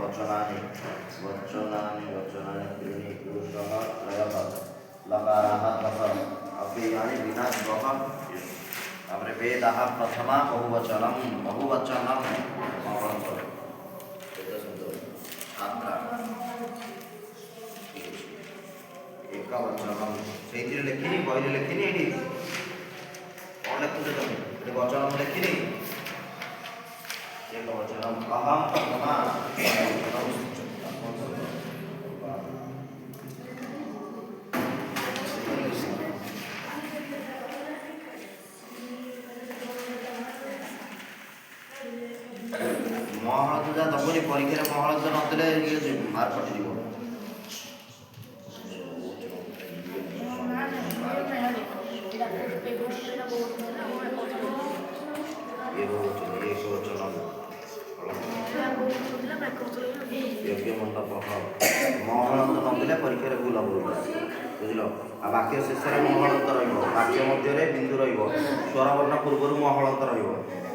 वचनानि वचनानि वचनानि त्रीणि पुरुषः त्रयः लकाराः दश अव्ययानि विना द्वः तापर वेदः प्रथमा बहुवचनं छात्रा एकवचनं से लिखिनी बही लिखिनी ये कौन लिखुचे तुम ये वचन लिखिनी एकवचनम अहम प्रथमा महलता दबनी परीक्षा महलता नदेले ये मार्क कटि महलंत नदेले परीक्षा भूल हम बुझल आ वाक्य शेष में महलंत रवाक्य मध्य बिंदु रवर स्वरवर्ण पूर्व महलंत रहा